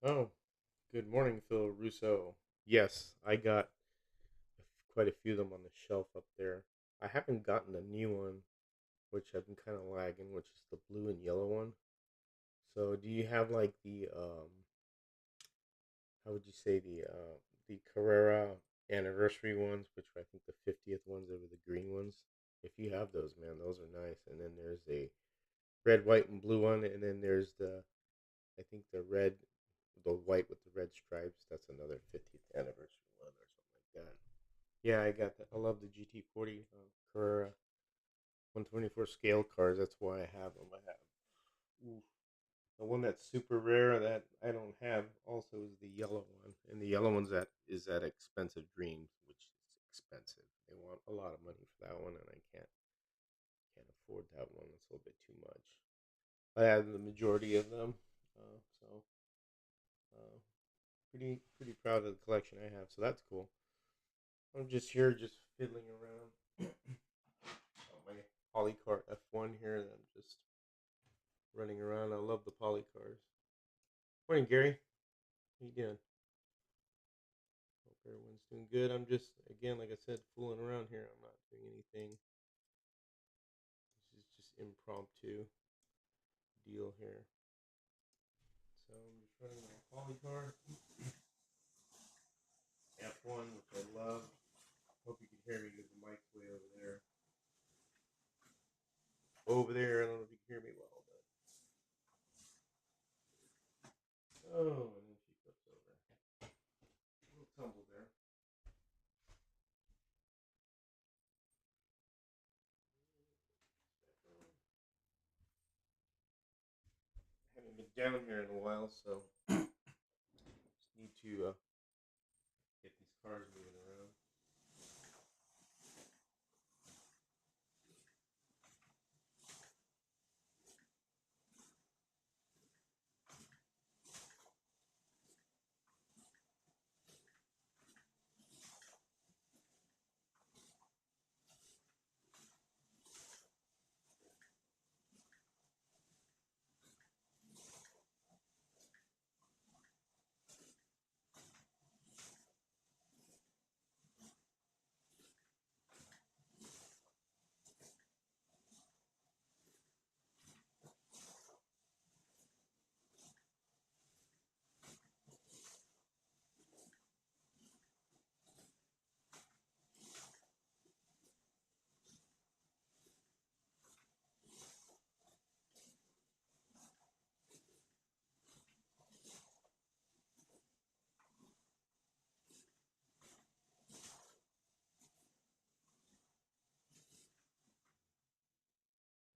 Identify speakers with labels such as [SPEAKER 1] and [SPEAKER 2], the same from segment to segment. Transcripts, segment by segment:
[SPEAKER 1] Oh, good morning, Phil Russo. Yes, I got quite a few of them on the shelf up there. I haven't gotten the new one, which I've been kind of lagging, which is the blue and yellow one. So, do you have like how would you say the Carrera anniversary ones, which I think the 50th ones over the green ones? If you have those, man, those are nice. And then there's a red, white, and blue one, and then there's I think the white with the red stripes. That's another 50th anniversary one or something like that. Yeah, I got that. I love the GT40 Carrera 124 scale cars. That's why I have them. I have ooh, the one that's super rare that I don't have. Also, is the yellow one, and the yellow one's that expensive dream, which is expensive. They want a lot of money for that one, and I can't afford that one. It's a little bit too much. I have the majority of them, so uh, pretty proud of the collection I have. So that's cool. I'm just here, just fiddling around. My Polycar F1 here that I'm just running around. I love the Polycars. Morning, Gary. How you doing? Hope everyone's doing good. I'm just, again, like I said, fooling around here. I'm not doing anything. This is just impromptu deal here. So I'm just running my Polycar F1, which I love. Hope you can hear me because the mic's way over there. Over there, I don't know if you can hear me well, but oh, and then she flips over. A little tumble there. I haven't been down here in a while, so just need to get these cars moving around.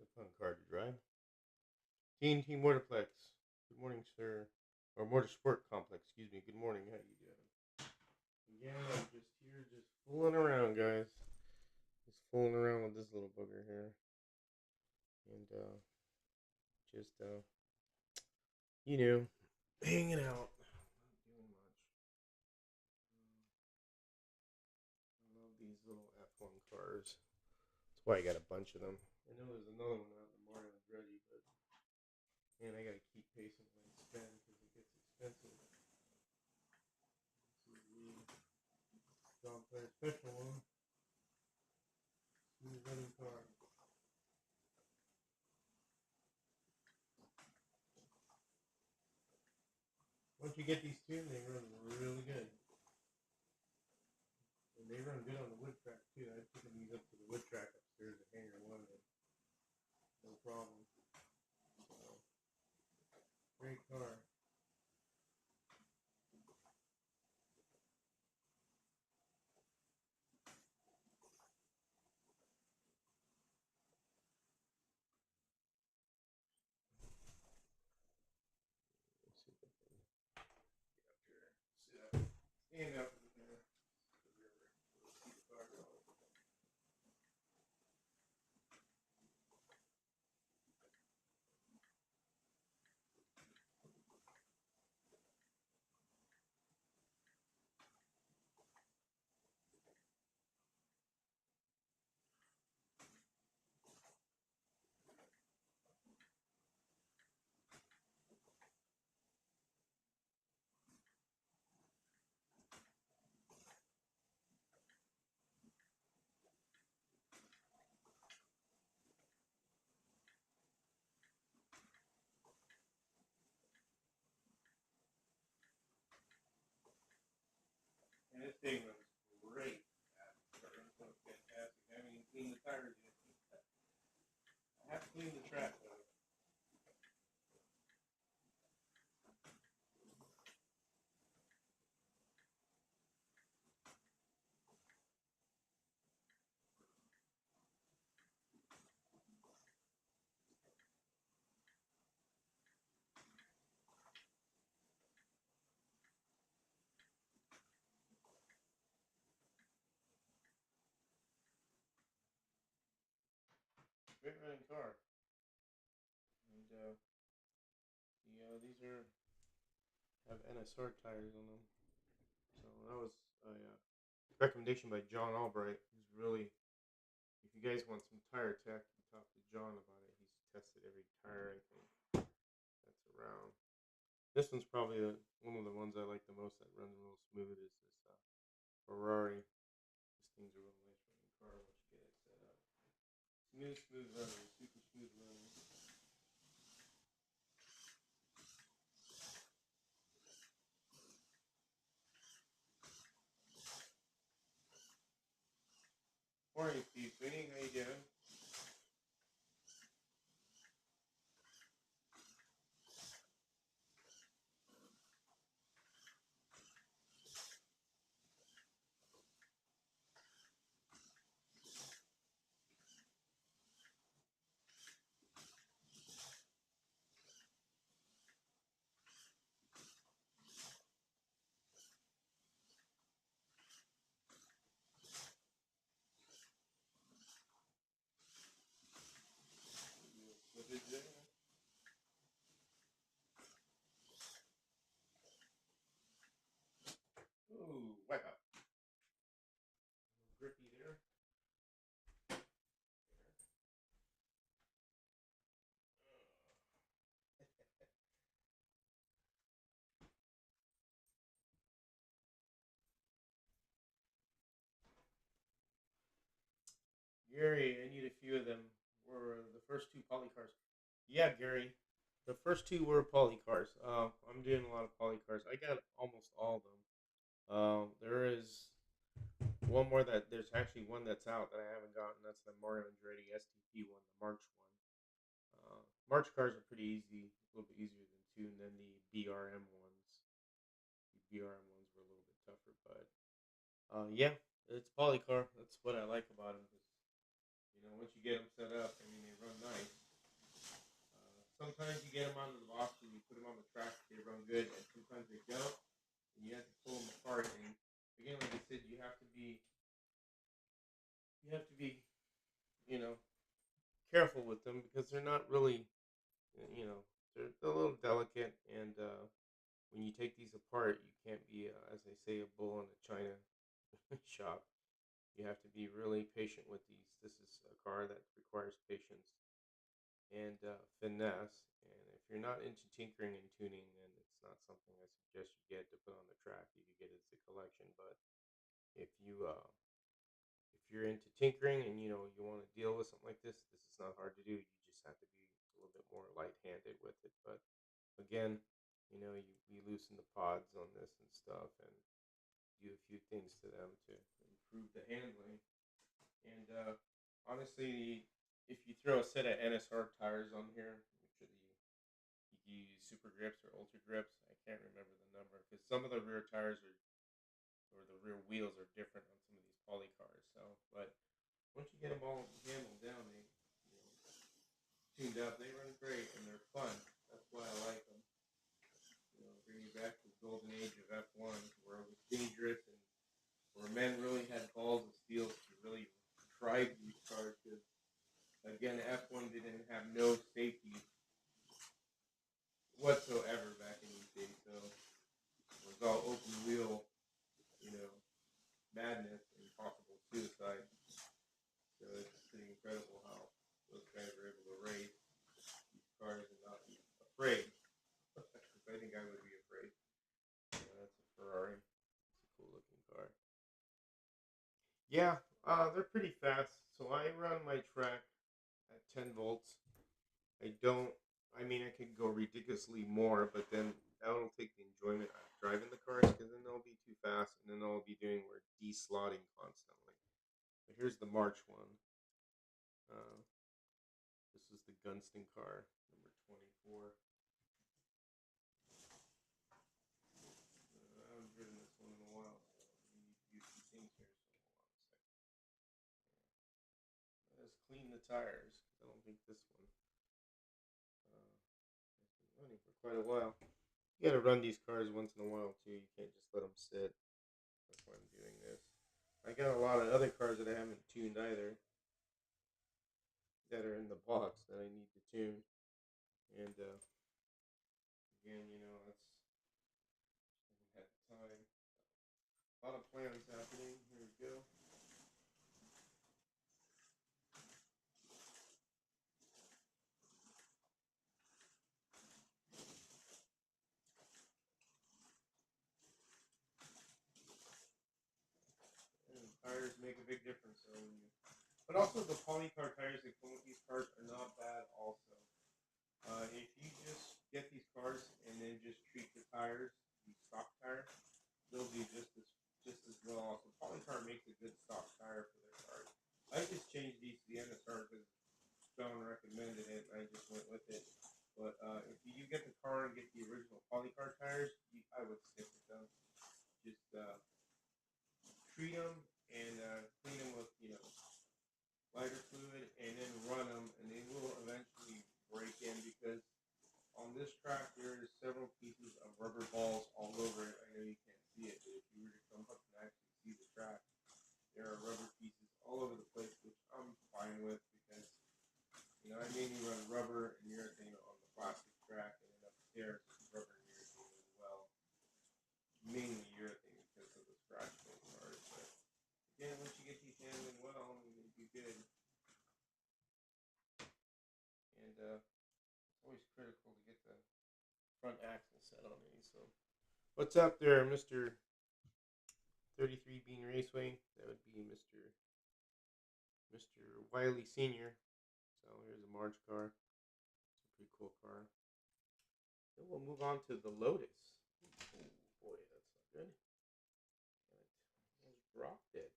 [SPEAKER 1] It's a fun car to drive. TNT Motorplex. Good morning, sir. Or Motorsport Complex, excuse me. Good morning. How you doing? Yeah, I'm just here, just fooling around, guys. Just fooling around with this little booger here, and just you know, hanging out. Not doing much. I love these little F1 cars. That's why I got a bunch of them. I know there's another one out, the Mario Andretti, but man, I gotta keep pacing when I spend because it gets expensive. This is the John Player Special one. Smooth running car. Once you get these tuned, they run really good. And they run good on the wood track too. I've taken these up to the wood track upstairs at Hangar One, and no problem. So, great car. Let's see if I can get up here. Stand up in there. Keep the car going. This thing runs great. It runs fantastic. I haven't even cleaned the tires yet. I have to clean the track though. Great running car. And these are have NSR tires on them. So that was a recommendation by John Albright, who's really, if you guys want some tire tech, you talk to John about it. He's tested every tire, I think, that's around. This one's probably one of the ones I like the most that runs real smooth is this Ferrari. This thing's a real nice running car once you get it set up. Smooth running, super smooth running. Morning, Steve Sweeney. How you doing? What did you? Ooh, wipe out. Grippy there. Gary, I need a few of them. Were the first two polycars? Yeah, Gary. The first two were polycars. I'm doing a lot of polycars. I got almost all of them. There is one more that there's actually one that's out that I haven't gotten. That's the Mario Andretti STP one, the March one. March cars are pretty easy, a little bit easier than tune than the BRM ones. The BRM ones were a little bit tougher, but yeah, it's polycar. That's what I like about them. Once you get them set up, I mean, they run nice. Sometimes you get them onto the box and you put them on the track, they run good, and sometimes they don't, and you have to pull them apart. And again, like I said, you have to be, you know, careful with them because they're not really, you know, they're a little delicate, and when you take these apart, you can't be, as they say, a bull in a china shop. You have to be really patient with these. This is a car that requires patience and finesse. And if you're not into tinkering and tuning, then it's not something I suggest you get to put on the track. You could get it as a collection, but if you're into tinkering and you want to deal with something like this is not hard to do. You just have to be a little bit more light-handed with it. But again, we loosen the pods on this and stuff, and do a few things to them to improve the handling. And honestly, if you throw a set of NSR tires on here, which are you can use super grips or ultra grips. I can't remember the number because some of the rear tires are or the rear wheels are different on some of these poly cars. So, but once you get them all handled down, they tuned up. They run great and they're fun. That's why I like them. Bring you back to the golden age of F1, where it was dangerous and where men really had balls of steel to really drive these cars. Because again, F1 didn't have no safety whatsoever back in these days. So it was all open wheel, you know, madness and possible suicide. So it's pretty incredible how those guys were able to race these cars and not be afraid. Because I think I would be afraid. That's a Ferrari. It's a cool looking car. Yeah, they're pretty fast. So I run my track at 10 volts. I don't. I mean, I could go ridiculously more, but then that will take the enjoyment out of driving the cars because then they'll be too fast and then they'll be doing we're de-slotting constantly. But here's the March one. This is the Gunston car, number 24. I haven't driven this one in a while, so we need to do some things here. So hold on a second. Let's clean the tires because I don't think this one has been running for quite a while. You got to run these cars once in a while too. You can't just let them sit. That's why I'm doing this. I got a lot of other cars that I haven't tuned either that are in the box that I need to tune. And again, that's at the time. A lot of plans happening. Here we go. And tires make a big difference. So but also the polycar tires that come with these cars are not bad. Also, if you just get these cars and then just treat the tires, the stock tire, they'll do just as well. Also, Polycar makes a good stock tire for their cars. I just changed these to the NSR because John recommended it, and I just went with it. But if you get the car and get the original Polycar tires, I would stick with them. Just treat them and clean them with lighter fluid, and then run them, and they will eventually break in because on this track there is several pieces of rubber balls all over it. I know you can't see it, but if you were to come up and actually see the track, there are rubber pieces all over the place, which I'm fine with because I mainly run rubber and urethane on the plastic track, and then upstairs it's rubber and urethane as well. Mainly urethane because of the scratch plate cars, but again, once you get these handling well, they do good. And it's always critical to get the front axle set on these. So, what's up there, Mr. 33 Bean Raceway? That would be Mr. Wiley Senior. So here's a March car. It's a pretty cool car. Then we'll move on to the Lotus. Oh boy, that's not good. I almost dropped it.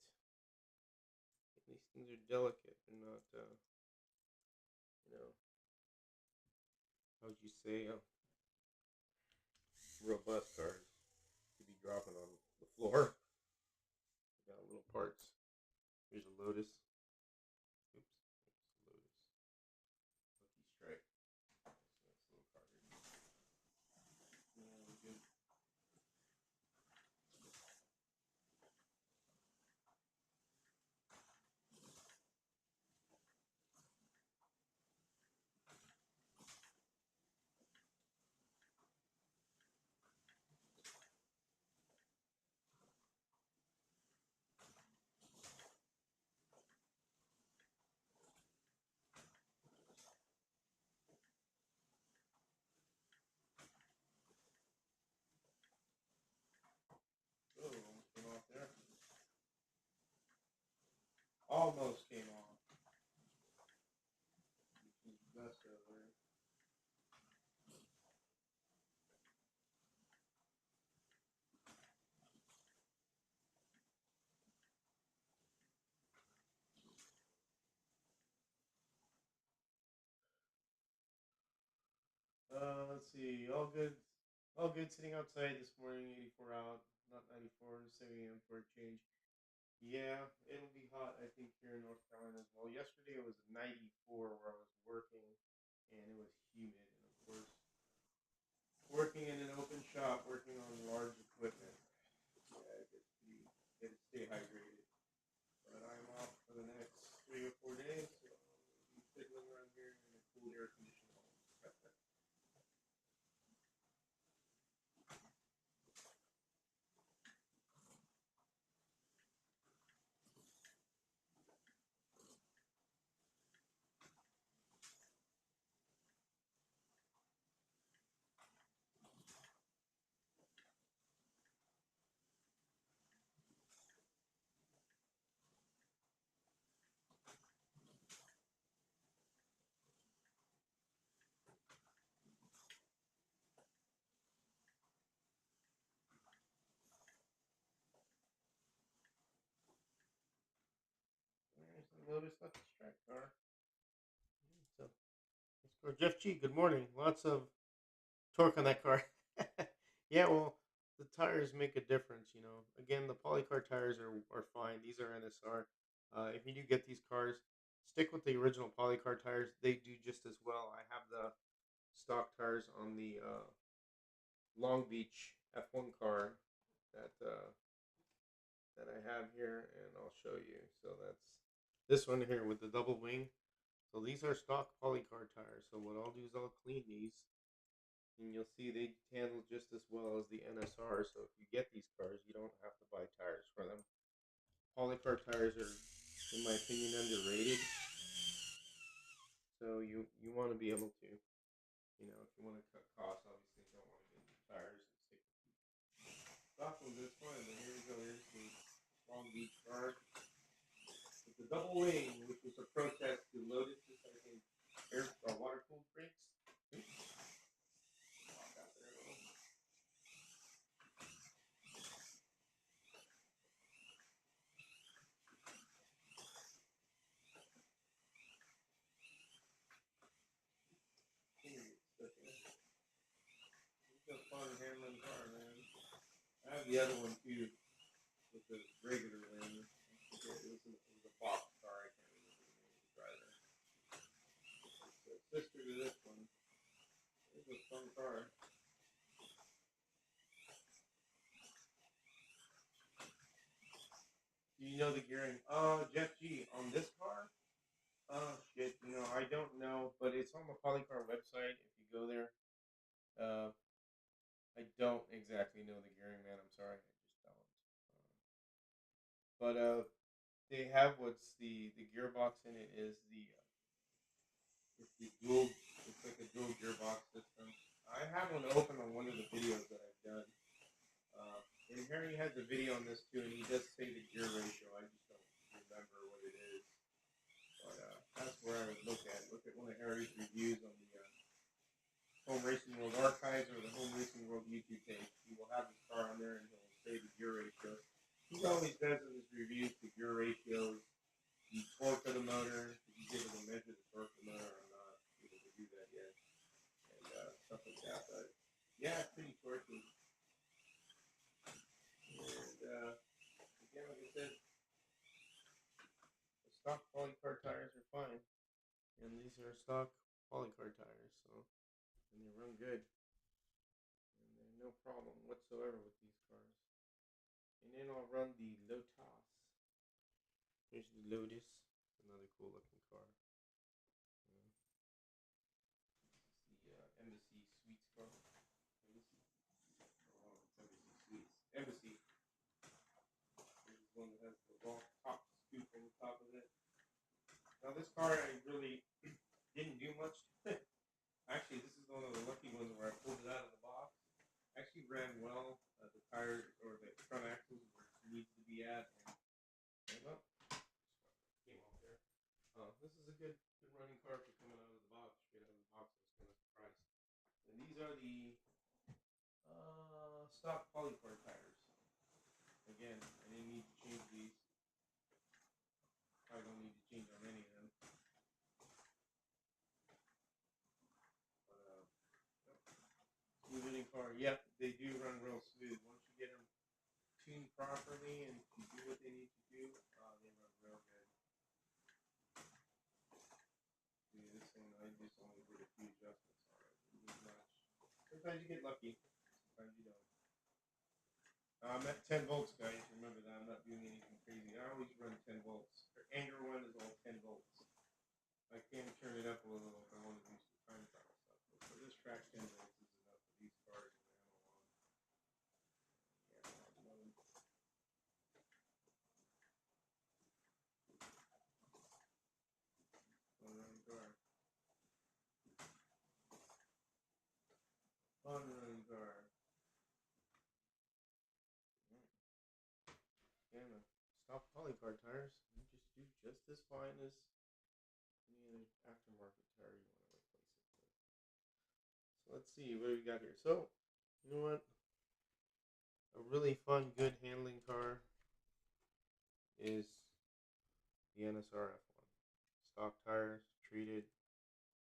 [SPEAKER 1] These things are delicate. They're not, how would you say, robust cars to be dropping on the floor. Got little parts. Here's a Lotus. Oops, it's a Lotus. Lucky Strike. That's a nice little car here. Yeah, good. Oh, almost came off there. Almost came off. Which is the best ever. Let's see. All good. All good sitting outside this morning. 84 out. Not 94. 70 a.m. for a change. Yeah, it'll be hot, I think, here in North Carolina as well. Yesterday it was 94 where I was working, and it was humid. And of course, working in an open shop, working on large equipment, yeah, it gets to stay hydrated. But I'm off for the next 3 or 4 days, so I'll be fiddling around here in a cool air conditioned home. Lotus Lucky Strike car. So let's go, Jeff G. Good morning. Lots of torque on that car. Yeah, well, the tires make a difference. Again, the Polycar tires are fine. These are NSR. If you do get these cars, stick with the original Polycar tires. They do just as well. I have the stock tires on the Long Beach F1 car that I have here, and I'll show you. So that's this one here with the double wing. So these are stock Polycar tires. So what I'll do is I'll clean these, and you'll see they handle just as well as the NSR. So if you get these cars, you don't have to buy tires for them. Polycar tires are, in my opinion, underrated. So you want to be able to, if you want to cut costs, obviously you don't want to get new tires and stick stock ones. That's fine. But here we go. Here's the Long Beach car with the double wing, which was a protest to Lotus's, I think, air water cooled brakes. It's a fun handling car, man. I have the other one too, with the regular wing. It was a box car. I can't remember the name of the driver. It's a sister to this one. It's a fun car. Do you know the gearing? Jeff G. On this car? Oh shit, I don't know, but it's on the Polycar website. If you go there, uh, I don't exactly know the gearing, man. I'm sorry, I just don't. But they have what's the gearbox in it is it's the dual. It's like a dual gearbox system. I have one open on one of the videos that I've done. And Harry has a video on this too, and he does say the gear ratio. I just don't remember what it is. But that's where I would look at. Look at one of Harry's reviews on the Home Racing World Archives or the Home Racing World YouTube page. He will have his car on there, and he'll say the gear ratio. He always does in his reviews the gear ratios, the torque of the motor. If you give it a measure the torque of the motor, I'm not able to do that yet, and stuff like that. But yeah, it's pretty torquey. And again, like I said, the stock Polycar tires are fine, and these are stock Polycar tires, and they run good, and there's no problem whatsoever with these cars. And then I'll run the Lotus. Here's the Lotus, another cool looking car. This is the Embassy Suites car. Embassy. Oh, it's Embassy Suites. Embassy. This is one that has the long top scoop on the top of it. Now this car I really didn't do much. Actually, this is one of the lucky ones where I pulled it out of the box. Actually ran well. The tire or the front axles where it needs to be at, and well, came off there. This is a good running car for coming out of the box. Straight out of the box, I was kind of surprised. And these are the stock Polycar tires. Again, I didn't need to change these. Probably don't need to change on any of them. But smooth running car. Yep, they do run real smooth. Once you get them tuned properly and you do what they need to do, they run real good. See, this one I just only did a few adjustments on it. Not much. Sometimes you get lucky. Sometimes you don't. I'm at 10 volts, guys. Remember that. I'm not doing anything crazy. I always run 10 volts. The Anger one is all 10 volts. I can turn it up a little if I want to do some time trial stuff. But for this track, 10 volts is enough for these cars and the analog. Fun running car. Fun running car. Yeah, the stock Polycar tires just do just as fine as any other aftermarket tire you want to replace it with. So let's see what we got here. So, you know what? A really fun, good handling car is the NSR F1. stock tires, treated,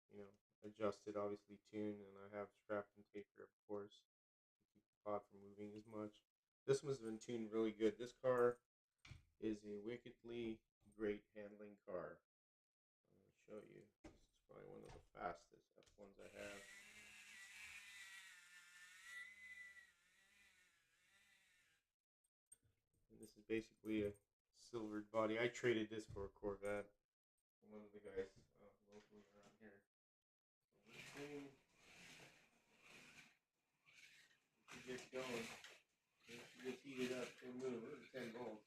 [SPEAKER 1] you know, adjusted, obviously tuned, and I have strap and taper, of course, to keep the pod from moving as much. This one's been tuned really good. This car is a wickedly great handling car. I'm going to show you. This is probably one of the fastest F1s I have. And this is basically a silvered body. I traded this for a Corvette from one of the guys locally around here. So this thing, if it gets going, if it gets heated up, it'll move. Look at 10 volts.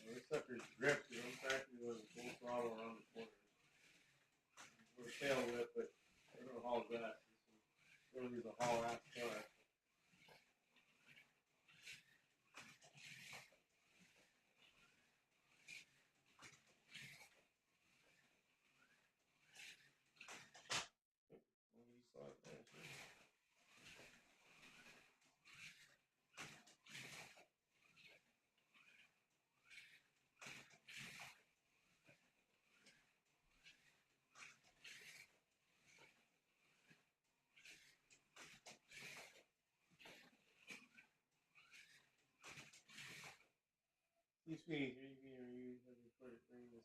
[SPEAKER 1] Well, this sucker's gripped, because I'm practically going full throttle around the corners. We're a tail whip, but I don't know how that. This really is a haul ass car. Please, sweetie, are you have recorded during this?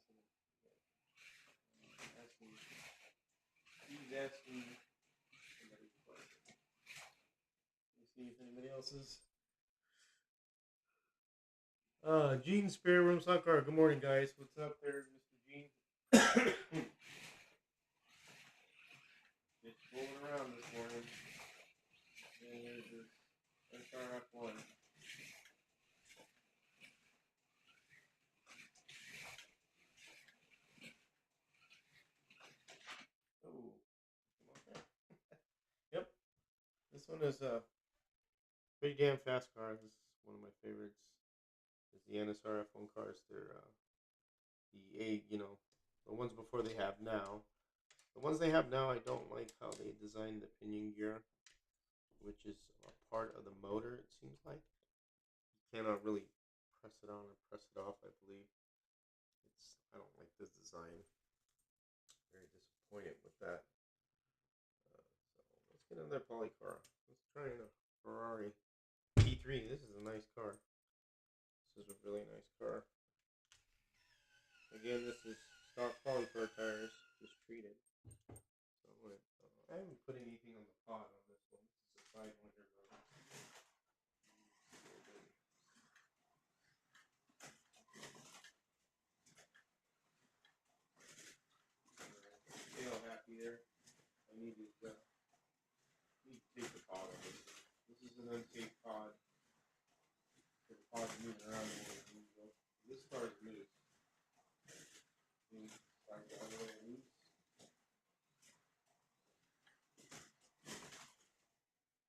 [SPEAKER 1] Asking, he's asking somebody question. Let me see if anybody else is. Gene Spare Room Soccer. Good morning, guys. What's up there, Mr. Gene? It's rolling around this morning. And there's this SRF1. Oh, come on. Yep. This one is a pretty damn fast car. This is one of my favorites. Is the NSR F1 cars. They're the ones before they have now. The ones they have now, I don't like how they designed the pinion gear, which is a part of the motor. It seems like you cannot really press it on or press it off. I believe I don't like this design. Very disappointed with that. So let's get another poly car. Let's try a Ferrari P3. This is a nice car. This is a really nice car. Again, this is stock polycar tires, just treated. So I haven't put anything on the pod on this one. This is a Sidewinder run. Still happy there. I need to take the pod on this. This is an unsafe pod. The pod's moving around the way it moves. This car is loose.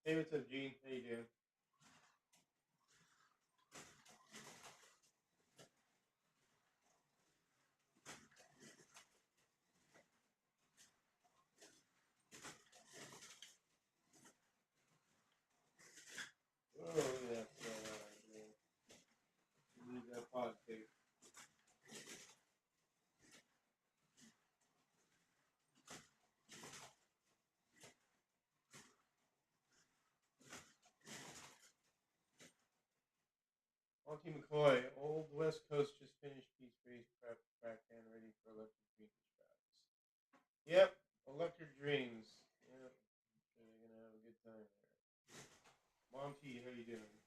[SPEAKER 1] Hey, what's up, Gene? How you doing? Oh, look at that. Need that pod tape. Monty McCoy, Old West Coast just finished piece race prep, track and ready for electric dreams tracks. Yep, electric dreams. Yep, they're gonna have a good time there. Monty, how you doing?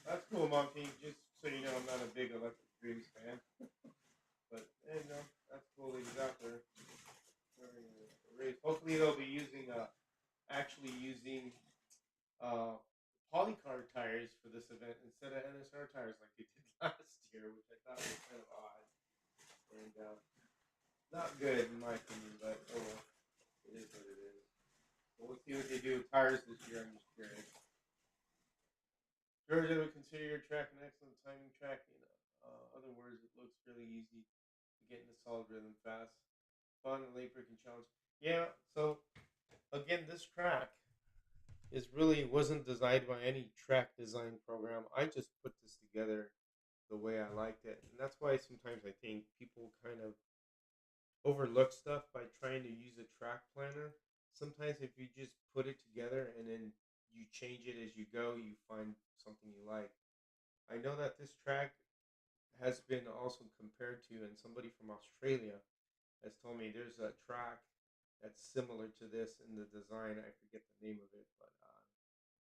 [SPEAKER 1] That's cool, Monty. Just so you know, I'm not a big electric dreams fan, but hey, no, that's cool that he's out there. Race. Hopefully, they'll be actually using polycar tires for this event instead of NSR tires like they did last year, which I thought was kind of odd and not good in my opinion. But oh well, it is what it is. So we'll see what they do with tires this year. I'm just curious. Georgia would consider your track an excellent timing track. In other words, it looks really easy getting the solid rhythm fast. Fun and late breaking challenge. Yeah, so again, this track is really wasn't designed by any track design program. I just put this together the way I liked it. And that's why sometimes I think people kind of overlook stuff by trying to use a track planner. Sometimes if you just put it together and then you change it as you go, you find something you like. I know that this track has been also compared to, and somebody from Australia has told me there's a track that's similar to this in the design. I forget the name of it, but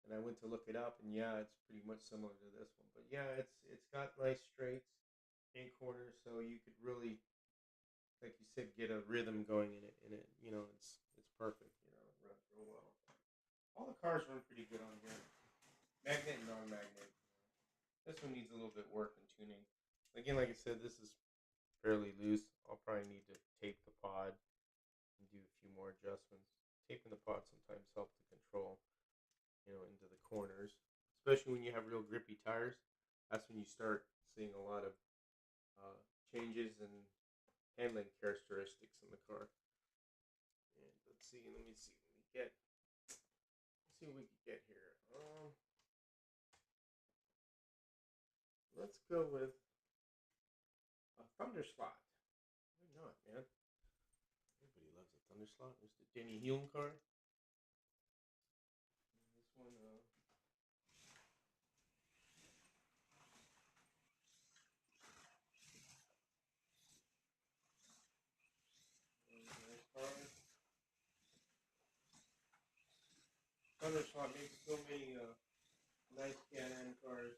[SPEAKER 1] and I went to look it up, and yeah, it's pretty much similar to this one. But yeah, it's got nice straights and corners, so you could really, like you said, get a rhythm going in it. It's perfect. It runs real well. All the cars run pretty good on here, magnet and non-magnet. This one needs a little bit work and tuning. Again, like I said, this is fairly loose. I'll probably need to tape the pod and do a few more adjustments. Taping the pod sometimes helps to control, into the corners, especially when you have real grippy tires. That's when you start seeing a lot of uh, changes in handling characteristics in the car. And let's see, let me see, let's see what we can get here. Let's go with a Thunder Slot. Why not, man? Everybody loves a Thunder Slot. There's the Denny Hulme car. And this one, nice car. Thunder Slot makes so many nice Can-Am cars.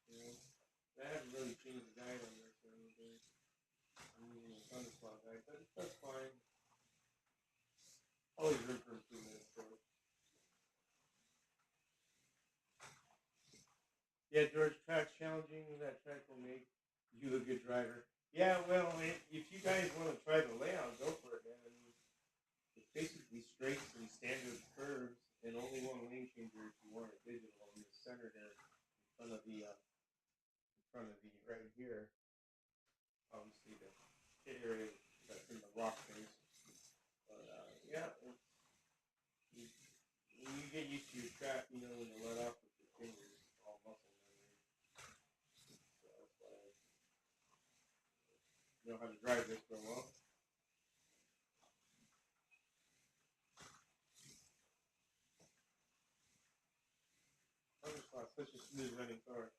[SPEAKER 1] You know, I haven't really changed the guide on this or anything. I'm using a Thunder Slot guide, but that's fine. Always room for improvement, of course. Yeah, George, track's challenging. That track will make you a good driver. Yeah, well, if you guys want to try the layout, go for it, man. I mean, it's basically straights and standard curves, and only one lane changer if you want it digital in the center there, in front of the right here. Obviously, the pit area that's in the rock face. But yeah, you, when you get used to your track, when you let off with your fingers, it's all muscle memory. So that's why I know how to drive this real well. Thunderslot's such a smooth running car.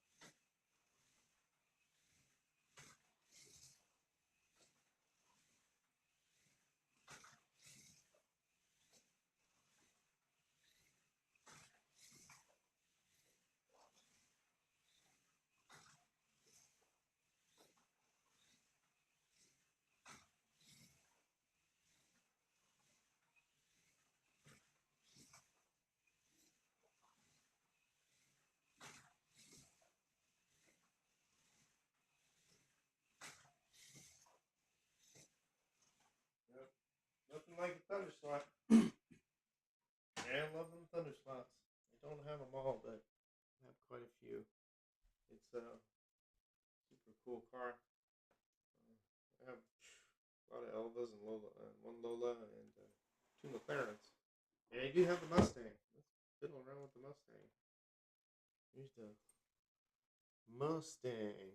[SPEAKER 1] Yep. Nothing like a Thunderslot. Man, love them Thunderslots. I don't have them all, but I have quite a few. It's a super cool car. I have a lot of Elvas and one Lola and two McLarens. And I do have the Mustang. Let's fiddle around with the Mustang. Here's the Mustang.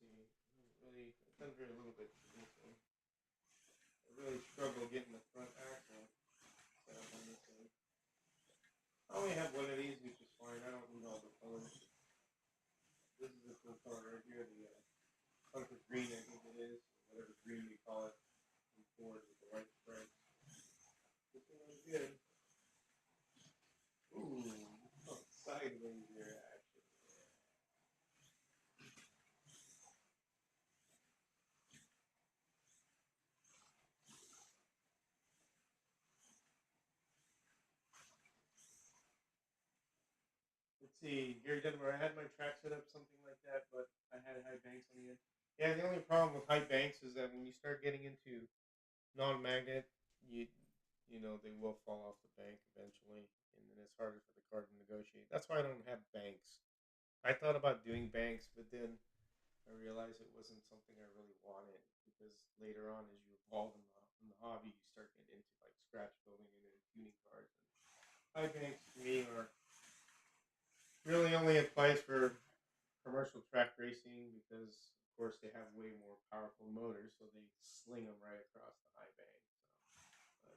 [SPEAKER 1] See, I've done very little bit for this one. I really struggle getting the front axle set up on this one. I only have one of these, which is fine. I don't need all the colors. This is the cool color right here, the Hunter Green, I think it is, whatever green we call it, in Ford with the white stripes. This one was good. Ooh, oh, sideways here, action. Let's see, Gary Denver, I had my track set up something like that, but I had high banks on the end. Yeah, the only problem with high banks is that when you start getting into non-magnet, you they will fall off the bank eventually, and then it's harder for the car to negotiate. That's why I don't have banks. I thought about doing banks, but then I realized it wasn't something I really wanted because later on, as you evolve in the hobby, you start getting into like scratch building and then tuning cars. And high banks to me are really only applies for commercial track racing because, of course, they have way more powerful motors, so they sling them right across the high bank. So,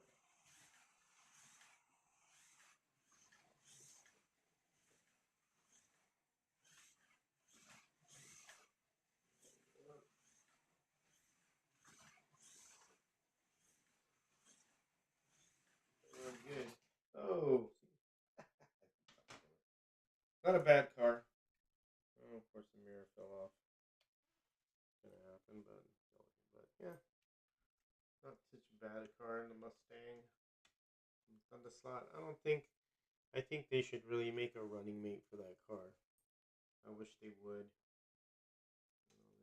[SPEAKER 1] good. Oh, not a bad car. Oh, of course, the mirror fell off. It's gonna happen, but yeah, not such a bad car in the Mustang. On the slot, I don't think. I think they should really make a running mate for that car. I wish they would.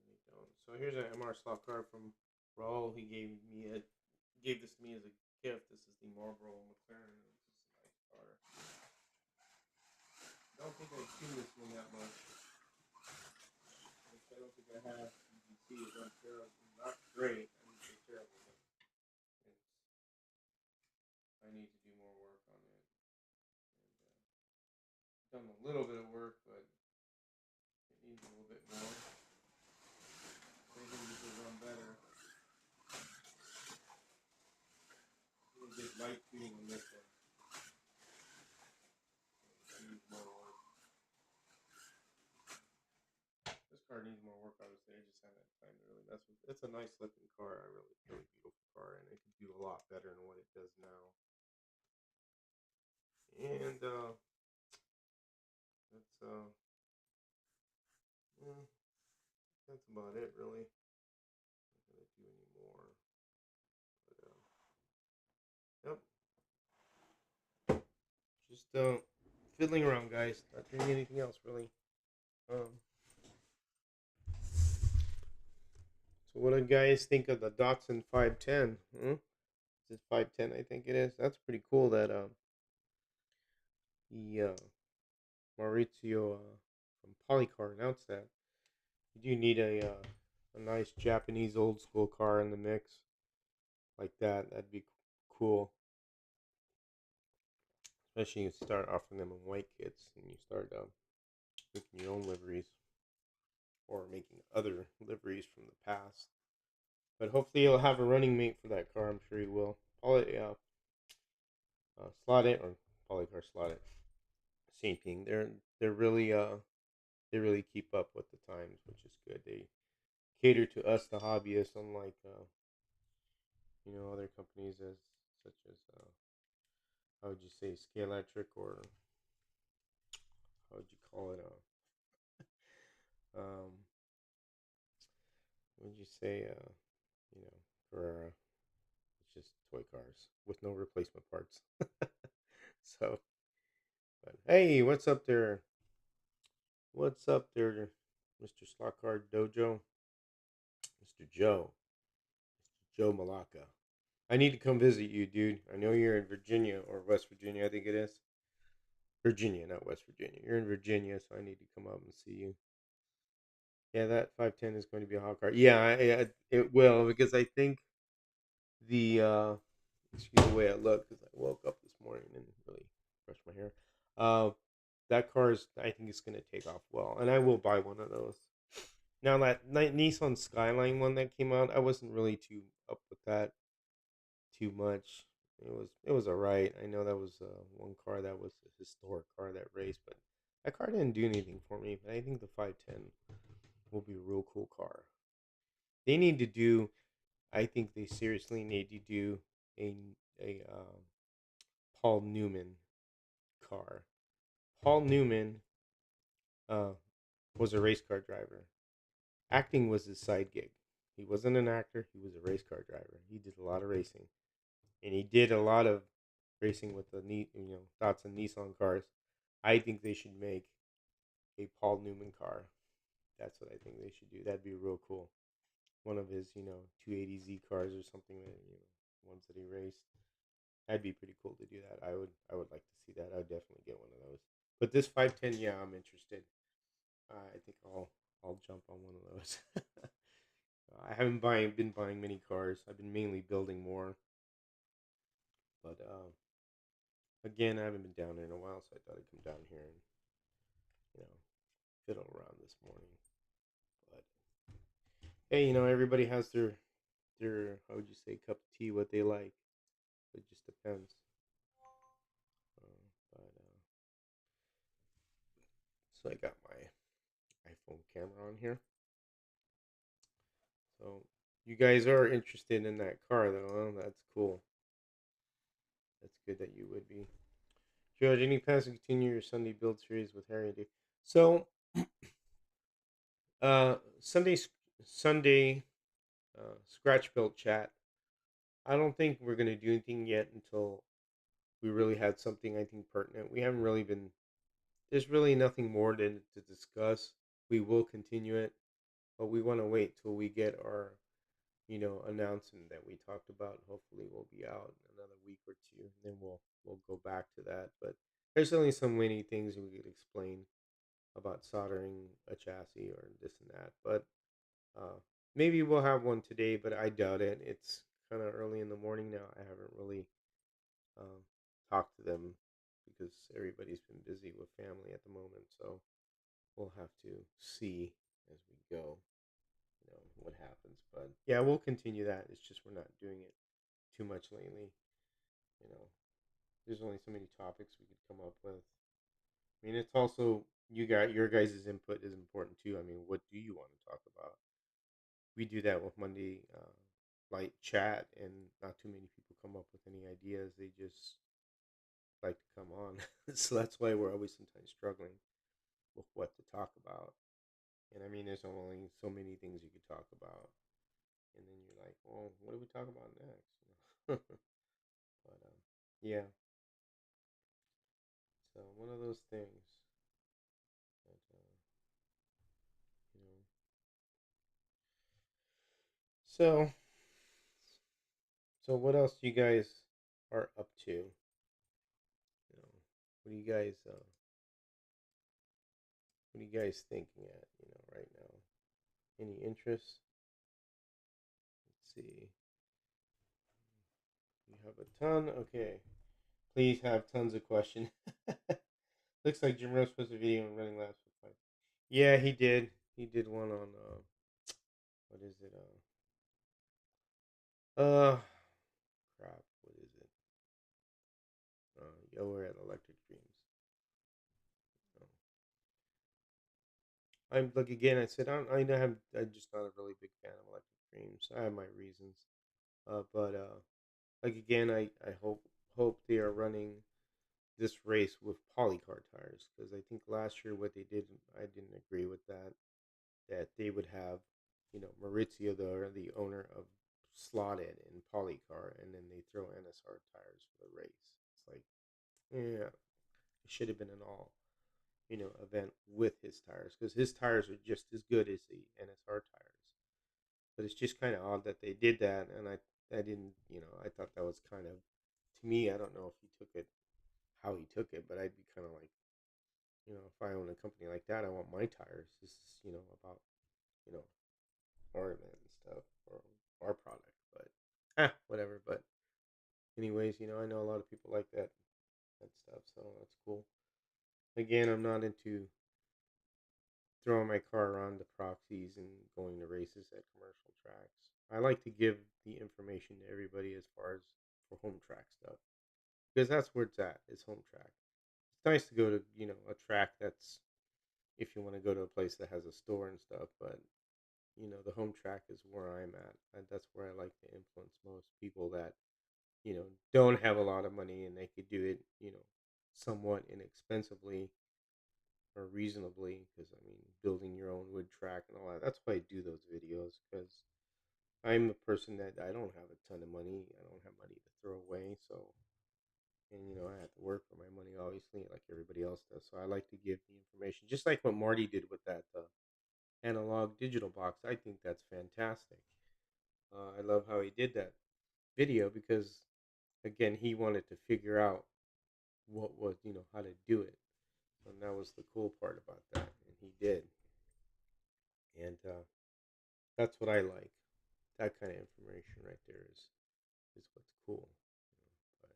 [SPEAKER 1] They don't. So here's an MR slot car from Raul. He gave this to me as a gift. This is the Marlboro McLaren. This is a nice car. I don't think I've seen this one that much. I don't think I have. You can see it's not terrible. Not great. I wouldn't say terrible, but I need to do more work on it. And done a little bit of work, but it needs a little bit more. They need to run better. Really did light tuning on this one. I need more work. This car needs more work, I would say. I just haven't had time to really mess with it. It's a nice looking car. I really beautiful car, and it could do a lot better than what it does now. And that's yeah, that's about it, really. Not gonna do any more. But yep, just fiddling around, guys. Not doing anything else, really. Um, so what do you guys think of the Datsun 510? Hmm? Is it 510? I think it is. That's pretty cool. That the Maurizio from Polycar announced that. You do need a nice Japanese old school car in the mix like that. That'd be cool. Especially you start offering them in white kits and you start making your own liveries or making other liveries from the past. But hopefully he'll have a running mate for that car. I'm sure he will. Slot it or Polycar slot it. Same thing. They're really they really keep up with the times, which is good. They cater to us, the hobbyists, unlike other companies as such as how would you say Scalextric or how would you call it um what would you say Carrera. It's just toy cars with no replacement parts. So, but hey, what's up there? What's up there, Mr. Slot Dojo? Mr. Joe Malacca. I need to come visit you, dude. I know you're in Virginia or West Virginia, I think it is. Virginia, not West Virginia. You're in Virginia, so I need to come up and see you. Yeah, that 510 is going to be a hot car. Yeah, it will because I think the excuse the way I look because I woke up this morning and really brushed my hair. Uh, that car is I think it's going to take off well, and I will buy one of those. Now that Nissan Skyline one that came out, I wasn't really too up with that too much. It was alright. I know that was one car that was a historic car that raced, but that car didn't do anything for me. But I think the 510 will be a real cool car. They need to do. I think they seriously need to do a a Paul Newman car. Paul Newman uh, was a race car driver. Acting was his side gig. He wasn't an actor. He was a race car driver. He did a lot of racing, and he did a lot of racing with the Datsun Nissan cars. I think they should make a Paul Newman car. That's what I think they should do. That'd be real cool. One of his 280Z cars or something that ones that he raced. That'd be pretty cool to do that. I would like to see that. I would definitely get one of those. But this 510, yeah, I'm interested. I think I'll jump on one of those. I haven't been buying many cars. I've been mainly building more. But again, I haven't been down there in a while, so I thought I'd come down here and you know fiddle around this morning. But hey, everybody has their how would you say cup of tea, what they like. It just depends. But so I got my iPhone camera on here. So you guys are interested in that car, though. Huh? That's cool. That's good that you would be. George, any plans to continue your Sunday build series with Harry and Dave? So, Sunday, Sunday, scratch build chat. I don't think we're gonna do anything yet until we really had something I think pertinent. We haven't really been. There's really nothing more to discuss. We will continue it, but we want to wait till we get our announcement that we talked about. Hopefully, will be out in another week or two, and then we'll go back to that. But there's only so many things we could explain about soldering a chassis or this and that. But uh, maybe we'll have one today, but I doubt it. It's kind of early in the morning now. I haven't really um, talked to them because everybody's been busy with family at the moment. So we'll have to see as we go, what happens. But yeah, we'll continue that. It's just we're not doing it too much lately. You know, there's only so many topics we could come up with. I mean, it's also you got your guys' input is important too. I mean, what do you want to talk about? We do that with Monday light chat, and not too many people come up with any ideas. They just like to come on, so that's why we're always sometimes struggling with what to talk about. And I mean, there's only so many things you could talk about, and then you're like, well, what do we talk about next? But yeah, so one of those things that you know. So what else you guys are up to? What do you guys thinking at right now? Any interest? Let's see. You have a ton. Okay, please have tons of questions. Looks like Jim Rose posted a video on running laps for fun. Yeah, he did. He did one on what is it? Crap. What is it? Yeah, we're at Electric Dreams. Oh. I'm like again. I said I'm just not a really big fan of Electric Dreams. I have my reasons. But like again, I hope they are running this race with polycar tires because I think last year what they did I didn't agree with that they would have Maurizio the owner of slotted in polycar and then they throw NSR tires for the race. It's like yeah, it should have been an all event with his tires because his tires are just as good as the NSR tires. But it's just kind of odd that they did that, and I didn't I thought that was kind of to me. I don't know if he took it how he took it, but I'd be kind of like if I own a company like that, I want my tires. This is about you know ornament and stuff or our product, but whatever. But anyways, I know a lot of people like that stuff, so that's cool. Again, I'm not into throwing my car around the proxies and going to races at commercial tracks. I like to give the information to everybody as far as for home track stuff because that's where it's at. It's home track. It's nice to go to a track that's if you want to go to a place that has a store and stuff, but the home track is where I'm at. And that's where I like to influence most people that don't have a lot of money and they could do it somewhat inexpensively or reasonably because I mean building your own wood track and all that. That's why I do those videos because I'm a person that I don't have a ton of money. I don't have money to throw away, so and I have to work for my money obviously like everybody else does. So I like to give the information just like what Marty did with that analog digital box. I think that's fantastic. I love how he did that video because again, he wanted to figure out what was, how to do it. And that was the cool part about that. And he did. And that's what I like. That kind of information right there is what's cool. But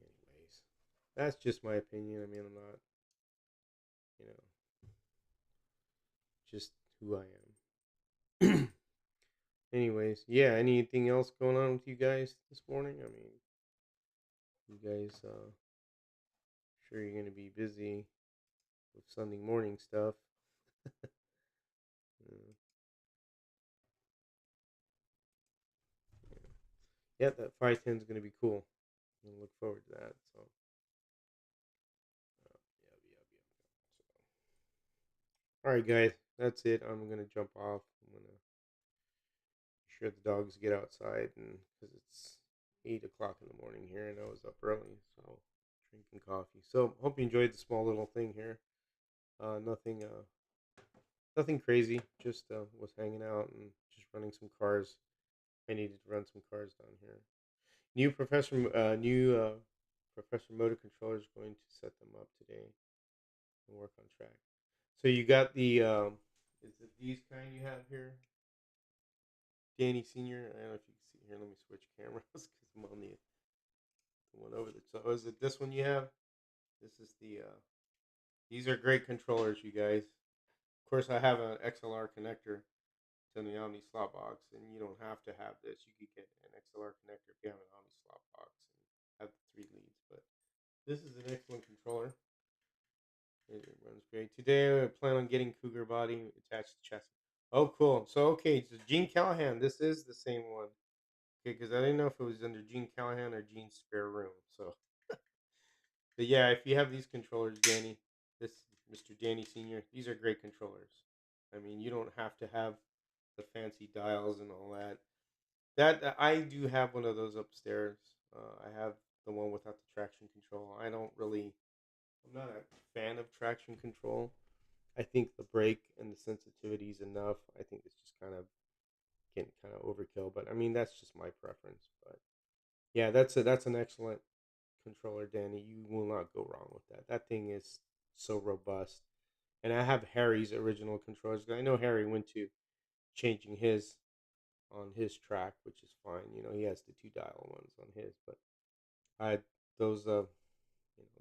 [SPEAKER 1] anyways, that's just my opinion. I mean, I'm not, you know, just who I am. Anyways, yeah. Anything else going on with you guys this morning? I mean, you guys, sure you're gonna be busy with Sunday morning stuff. Uh, yeah, that 510 is gonna be cool. I look forward to that. So, yeah. So, all right, guys, that's it. I'm gonna jump off. I'm gonna be sure the dogs get outside, and because it's 8 o'clock in the morning here, and I was up early, so drinking coffee. So, hope you enjoyed the small little thing here. Nothing, nothing crazy. Just was hanging out and just running some cars. I needed to run some cars down here. New Professor Motor Controller is going to set them up today and work on track. So you got the is it these kind you have here, Danny Senior? I don't know if you can see here. Let me switch cameras because I'm on the one over there. So is it this one you have? This is the these are great controllers, you guys. Of course, I have an XLR connector to the Omni slot box, and you don't have to have this. You could get an XLR connector if you have an Omni slot box and have the 3 leads. But this is an excellent controller. It runs great. Today I plan on getting Cougar body attached to chassis. Oh, cool. So okay, so Gene Callahan. This is the same one. Okay, because I didn't know if it was under Gene Callahan or Gene's spare room. So, but yeah, if you have these controllers, Danny, this Mr. Danny Senior, these are great controllers. I mean, you don't have to have the fancy dials and all that. That I do have one of those upstairs. I have the one without the traction control. I don't really. I'm not a fan of traction control. I think the brake and the sensitivity is enough. I think it's just kind of getting kind of overkill. But I mean, that's just my preference. But yeah, that's an excellent controller, Danny. You will not go wrong with that. That thing is so robust. And I have Harry's original controllers. I know Harry went to changing his on his track, which is fine. He has the 2 dial ones on his, but I those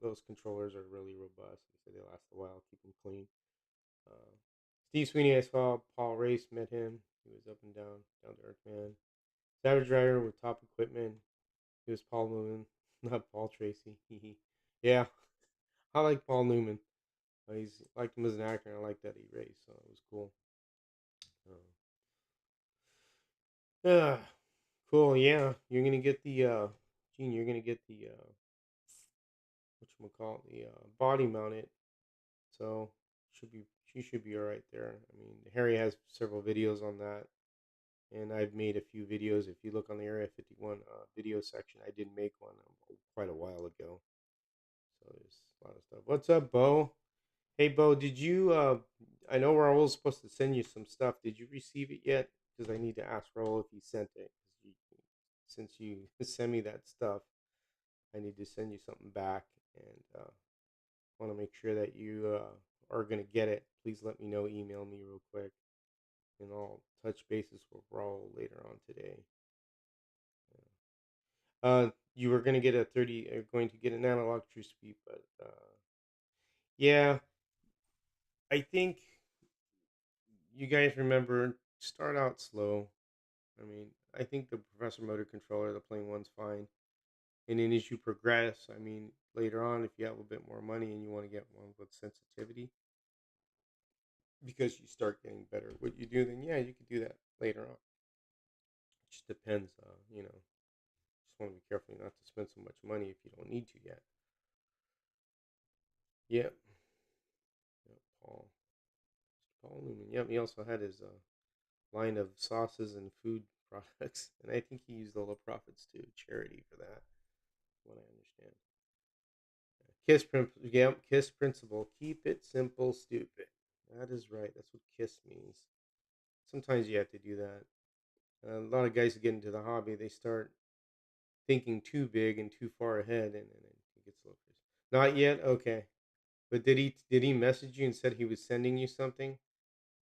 [SPEAKER 1] those controllers are really robust. They say they last a while, keep them clean. Uh, Steve Sweeney, I saw Paul Race, met him. He was up and down to earth man. Savage Rider with top equipment. He was Paul Newman, not Paul Tracy. Yeah, I like Paul Newman. He's liked him as an actor. And I like that he raced, so it was cool. Uh, cool. Yeah, you're gonna get the Gene. You're gonna get the the body mounted. So she should be all right there. I mean, Harry has several videos on that, and I've made a few videos. If you look on the Area 51 video section, I did make one quite a while ago. So there's a lot of stuff. What's up, Bo? Hey, Bo, did you? I know Raul's supposed to send you some stuff. Did you receive it yet? Because I need to ask Raul if he sent it. Since you send me that stuff, I need to send you something back, and want to make sure that you are going to get it. Please let me know. Email me real quick, and I'll touch bases with Raul later on today. You were going to get a 30, going to get an analog true speed, but yeah, I think you guys remember start out slow. I mean, I think the Professor Motor Controller, the plain one's fine. And then as you progress, I mean, later on, if you have a bit more money and you want to get one with sensitivity, because you start getting better at what you do, then yeah, you could do that later on. It just depends, Just want to be careful not to spend so much money if you don't need to yet. Yep. Yep. Paul Newman. Yep. He also had his line of sauces and food products, and I think he used all the profits to charity for that. What I understand. Yep. Kiss principle. Keep it simple, stupid. That is right. That's what KISS means. Sometimes you have to do that. A lot of guys who get into the hobby, they start thinking too big and too far ahead, and then it gets a little crazy. Not yet. Okay, but did he message you and said he was sending you something?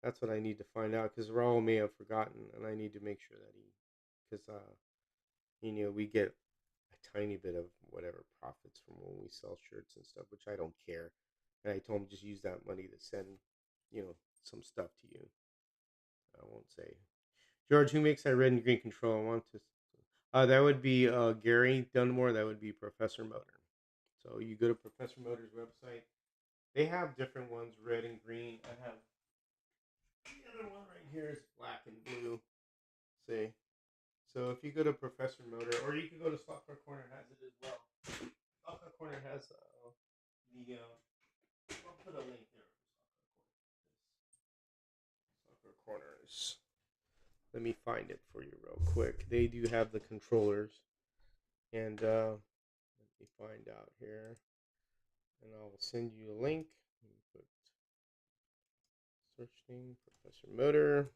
[SPEAKER 1] That's what I need to find out because Raul may have forgotten, and I need to make sure that because we get a tiny bit of whatever profits from when we sell shirts and stuff, which I don't care. And I told him just use that money to send, some stuff to you. I won't say. George, who makes that red and green control? I want to. That would be Gary Dunmore. That would be Professor Motor. So you go to Professor Motor's website. They have different ones, red and green. I have the other one right here is black and blue. See. So if you go to Professor Motor, or you can go to Slot Car Corner, has it as well. Slot Car Corner has the. I'll put a link there. Slot Car Corners. Let me find it for you real quick. They do have the controllers, and let me find out here, and I'll send you a link. Let me put search name Professor Motor.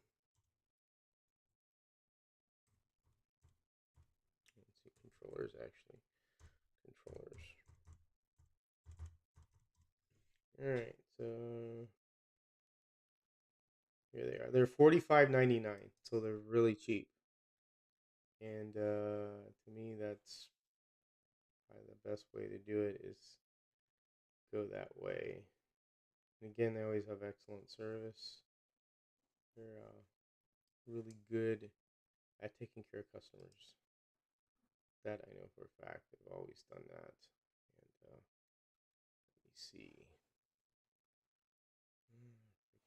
[SPEAKER 1] Let's see, controllers actually. Controllers. Alright, so here they are. They're $45.99, so they're really cheap. And to me, that's probably the best way to do it is go that way. And again, they always have excellent service. They're really good at taking care of customers. That I know for a fact. They've always done that. And let me see. I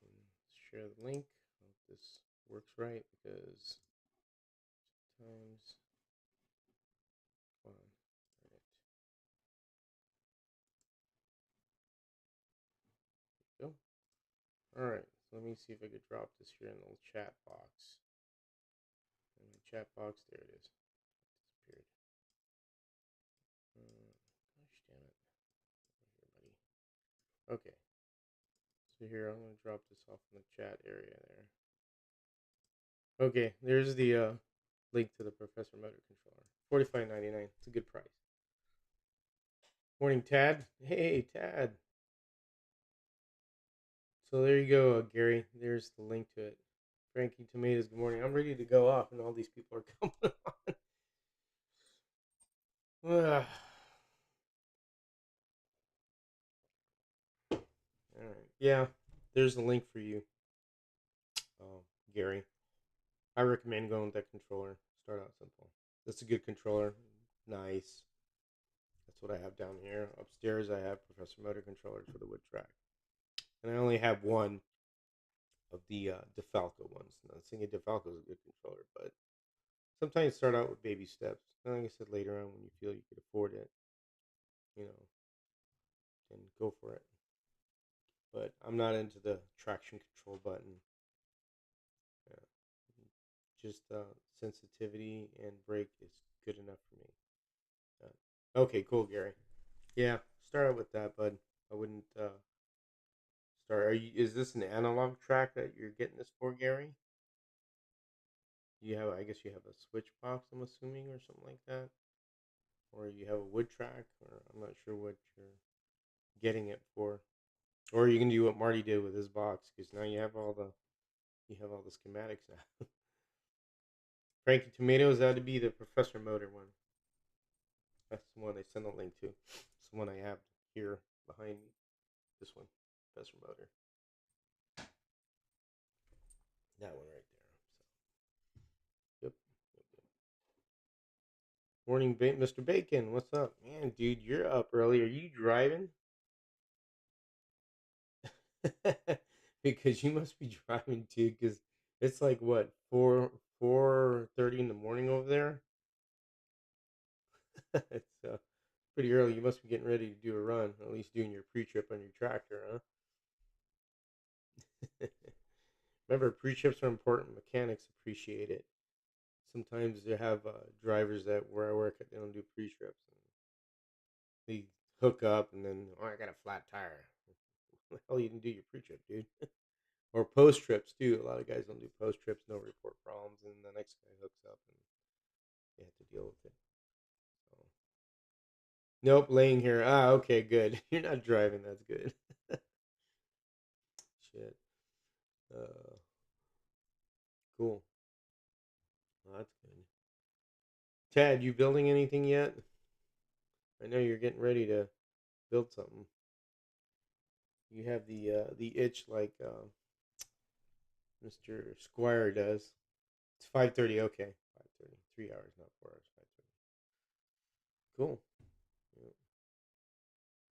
[SPEAKER 1] can share the link. I hope this works right because sometimes. Come on. All right. Go. All right. So let me see if I could drop this here in the chat box. In the chat box, there it is. It disappeared. Gosh damn it. Here, buddy. Okay. So here, I'm going to drop this off in the chat area there. Okay, there's the link to the Professor Motor controller. $45.99. It's a good price. Morning, Tad. Hey, Tad. So there you go, Gary. There's the link to it. Frankie Tomatoes, good morning. I'm ready to go off, and all these people are coming on. All right. Yeah, there's the link for you, Gary. I recommend going with that controller. Start out simple. That's a good controller. Nice. That's what I have down here. Upstairs, I have Professor Motor controllers for the wood track. And I only have one of the DeFalco ones. Now, I think DeFalco is a good controller, but sometimes start out with baby steps. And like I said, later on, when you feel you could afford it, then go for it. But I'm not into the traction control button. Just sensitivity and brake is good enough for me. Okay, cool, Gary. Yeah, start out with that, bud. I wouldn't start. Are you? Is this an analog track that you're getting this for, Gary? You have, I guess, you have a switch box. I'm assuming, or something like that, or you have a wood track, or I'm not sure what you're getting it for. Or you can do what Marty did with his box, because now you have all the schematics now. Frankie Tomatoes, that would be the Professor Motor one. That's the one I sent a link to. It's the one I have here behind me. This one, Professor Motor. That one right there. So, yep. Morning, Mr. Bacon. What's up, man? Dude, you're up early. Are you driving? Because you must be driving too. Because it's like what 4:30 in the morning over there. It's pretty early. You must be getting ready to do a run. At least doing your pre-trip on your tractor, huh? Remember, pre-trips are important. Mechanics appreciate it. Sometimes they have drivers that where I work at, they don't do pre-trips. They hook up and then, oh, I got a flat tire. What the hell, you didn't do your pre-trip, dude? Or post trips too. A lot of guys don't do post trips, no report problems, and the next guy hooks up and they have to deal with it. Nope, laying here. Ah, okay, good. You're not driving. That's good. Shit. Uh, cool. Well, that's good. Tad, you building anything yet? I know you're getting ready to build something. You have the itch like Mr. Squire does. It's 5:30. Okay, 5:30. 3 hours, not 4 hours. 5:30. Cool. Yeah.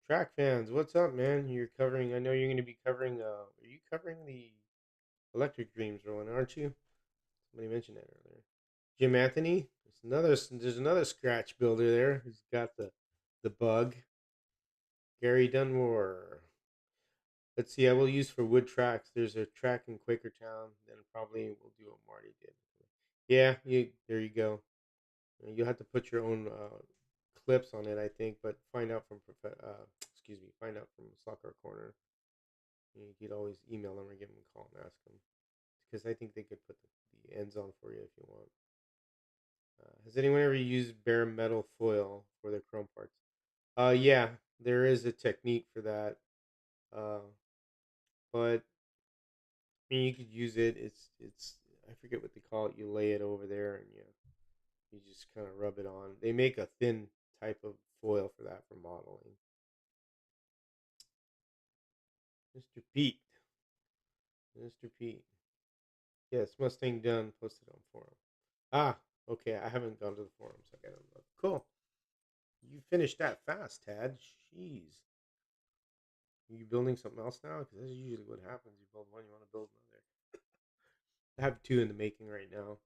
[SPEAKER 1] Track fans, what's up, man? You're covering. I know you're going to be covering. Are you covering the Electric Dreams one, aren't you? Somebody mentioned that earlier. Jim Anthony. There's another scratch builder there who's got the bug. Gary Dunmore. Let's see. I will use for wood tracks. There's a track in Quakertown. Then probably we'll do what Marty did. Yeah, you there you go. You'll have to put your own clips on it, I think, but find out from excuse me, find out from Soccer Corner. You could always email them or give them a call and ask them because I think they could put the ends on for you if you want. Has anyone ever used bare metal foil for their chrome parts? Yeah, there is a technique for that. Uh, but I mean, you could use it. It's I forget what they call it. You lay it over there and you just kind of rub it on. They make a thin type of foil for that for modeling. Mr. Pete, Mr. Pete. Yes, Mustang done. Posted on forum. Ah, okay. I haven't gone to the forums. I gotta look. Cool. You finished that fast, Tad. Jeez. Are you building something else now? Because that's usually what happens. You build one, you want to build another. I have two in the making right now.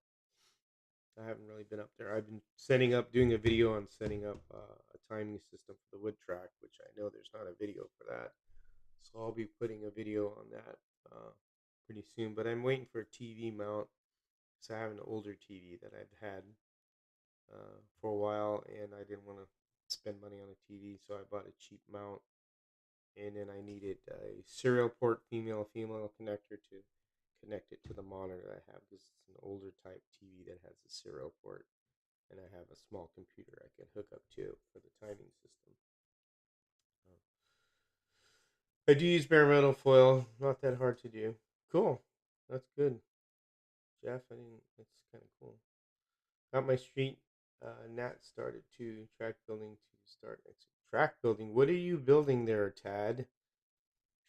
[SPEAKER 1] I haven't really been up there. I've been setting up, doing a video on setting up a timing system for the wood track, which I know there's not a video for that. So I'll be putting a video on that pretty soon. But I'm waiting for a TV mount. So I have an older TV that I've had for a while, and I didn't want to spend money on a TV, so I bought a cheap mount. And then I needed a serial port female connector to connect it to the monitor I have because it's an older type TV that has a serial port, and I have a small computer I can hook up to for the timing system. I do use bare metal foil, not that hard to do. Cool, that's good, Jeff. I didn't. That's kind of cool. Got my street. Nat started to track building to start next week. Track building. What are you building there, Tad?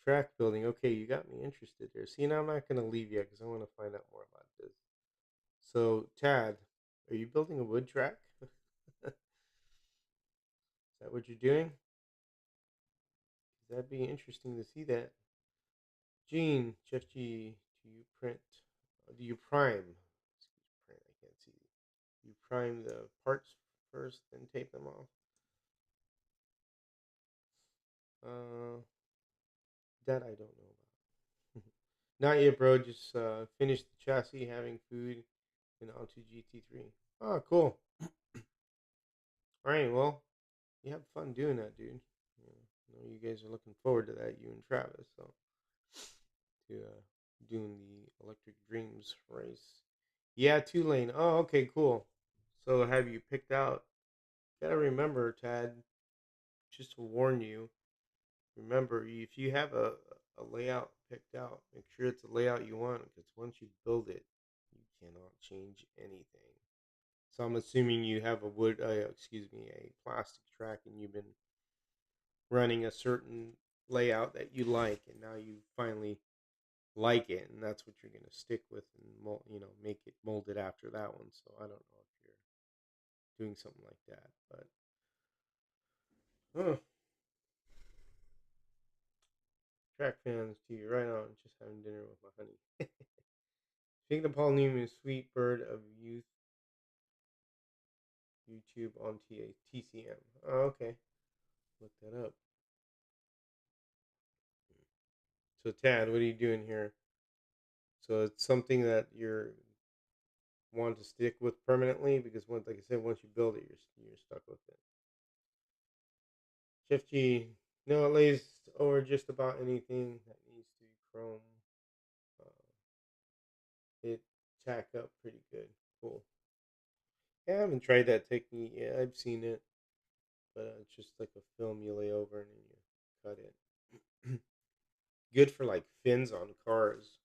[SPEAKER 1] Track building. Okay, you got me interested there. See, now I'm not going to leave yet because I want to find out more about this. So, Tad, are you building a wood track? Is that what you're doing? That'd be interesting to see that. Gene, Jeff G, do you print? Do you prime? Print. I can't see. Do you prime the parts first, then tape them off? Uh, that I don't know about. Not yet, bro. Just finished the chassis, having food, and onto GT3. Oh, cool. All right, well, you have fun doing that, dude. I know you guys are looking forward to that, you and Travis. So to doing the Electric Dreams race. Yeah, 2 lane. Oh, okay, cool. So have you picked out? Gotta remember, Tad. Just to warn you, remember if you have a layout picked out, make sure it's a layout you want because once you build it, you cannot change anything. So I'm assuming you have a a plastic track, and you've been running a certain layout that you like, and now you finally like it, and that's what you're gonna stick with, and make it molded after that one. So I don't know if you're doing something like that, but oh, track fans to you right on. Just having dinner with my honey. Speaking of Paul Newman, Sweet Bird of Youth YouTube on TCM. Oh, okay, look that up. So Tad, what are you doing here? So it's something that you're want to stick with permanently because once, like I said, once you build it, you're stuck with it. Jeff G, no, it lays over just about anything that needs to be chrome. Uh, it tack up pretty good. Cool. Yeah, I haven't tried that technique yet. I've seen it. but it's just like a film you lay over and then you cut it. Good for like fins on cars.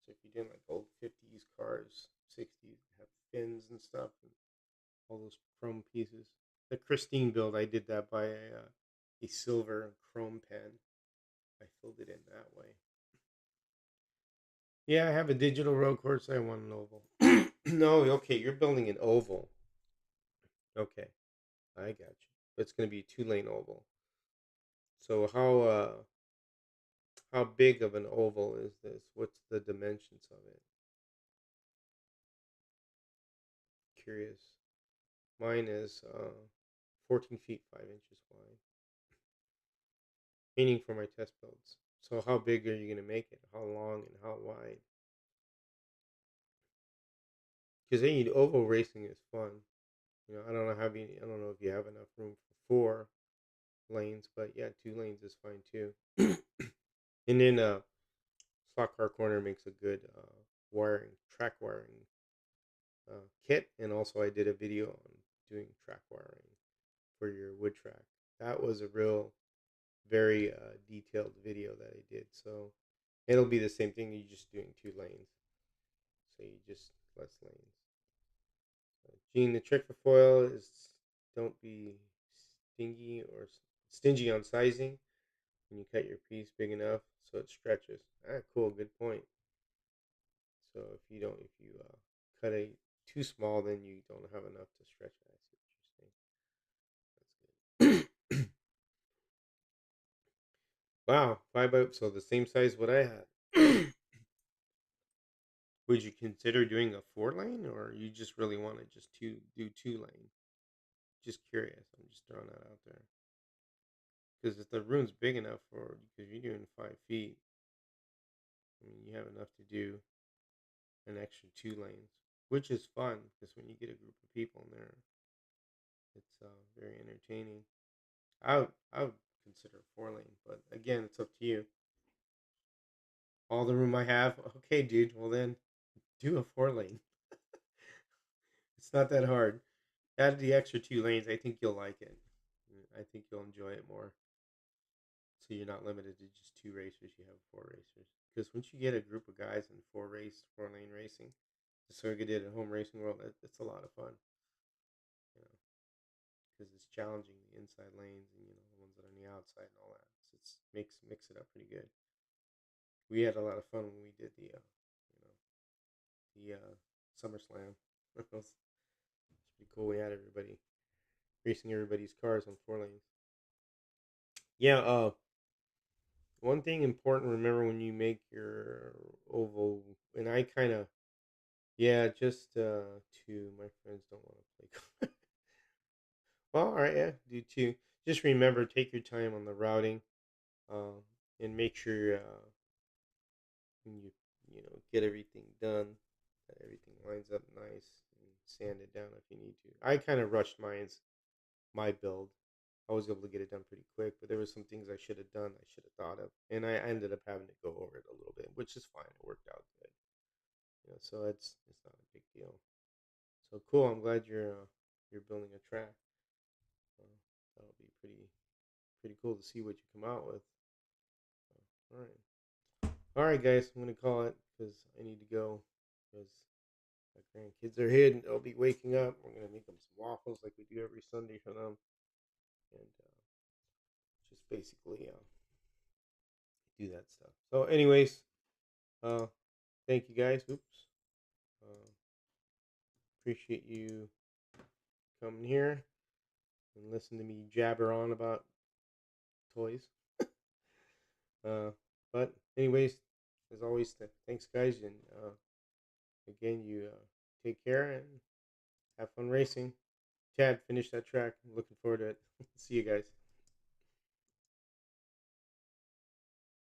[SPEAKER 1] So if you're doing like old 50s cars, 60s, have fins and stuff, and all those chrome pieces. The Christine build, I did that by a silver chrome pen. I filled it in that way. Yeah, I have a digital road course. I want an oval. No, okay, you're building an oval. Okay, I got you. It's going to be a 2-lane oval. So how big of an oval is this? What's the dimensions of it? Curious. Mine is 14 feet 5 inches wide, meaning for my test builds. So how big are you going to make it? How long and how wide? Because oval racing is fun. I don't know I don't know if you have enough room for 4 lanes, but yeah, 2 lanes is fine too. And then Slot Car Corner makes a good track wiring kit, and also I did a video on doing track wiring for your wood track. That was a real very detailed video that I did. So it'll be the same thing. You're just doing 2 lanes, so you just less lanes. Gene, the trick for foil is don't be stingy on sizing when you cut your piece big enough so it stretches. Cool, good point. So if you cut a too small, then you don't have enough to stretch it. I see what you're saying. That's good. Wow, so the same size what I had. Would you consider doing a 4 lane, or you just really want to just do 2 lane? Just curious. I'm just throwing that out there. Because if the room's big enough because you're doing 5 feet, I mean, you have enough to do an extra 2 lanes, which is fun because when you get a group of people in there, it's very entertaining. I would consider a 4 lane, but again, it's up to you. All the room I have, okay, dude. Well then, do a 4 lane. It's not that hard. Add the extra 2 lanes. I think you'll like it. I think you'll enjoy it more. So you're not limited to just 2 racers. You have 4 racers. Because once you get a group of guys in 4-lane racing, just like I did at Home Racing World, it's a lot of fun. You know, because it's challenging the inside lanes and the ones that are on the outside and all that. So it's mix it up pretty good. We had a lot of fun when we did the SummerSlam. It was pretty cool. We had everybody racing everybody's cars on 4 lanes. Yeah. One thing important. Remember when you make your oval, and I kind of just two. My friends don't want to play. Well, all right, yeah, do two. Just remember, take your time on the routing, uh, and make sure when get everything done, that everything lines up nice, and sand it down if you need to. I kind of rushed my build. I was able to get it done pretty quick, but there were some things I should have done. I should have thought of, and I ended up having to go over it a little bit, which is fine. It worked out good. So it's not a big deal. So cool. I'm glad you're building a track. Uh, that'll be pretty cool to see what you come out with. All right. All right, guys. I'm gonna call it because I need to go because my grandkids are here and they'll be waking up. We're gonna make them some waffles like we do every Sunday for them, and just basically do that stuff. So, anyways, uh, thank you guys. Oops. Uh, appreciate you coming here and listen to me jabber on about toys. uh, but anyways, as always, thanks guys, and again, you take care and have fun racing. Chad, finish that track. I'm looking forward to it. See you guys.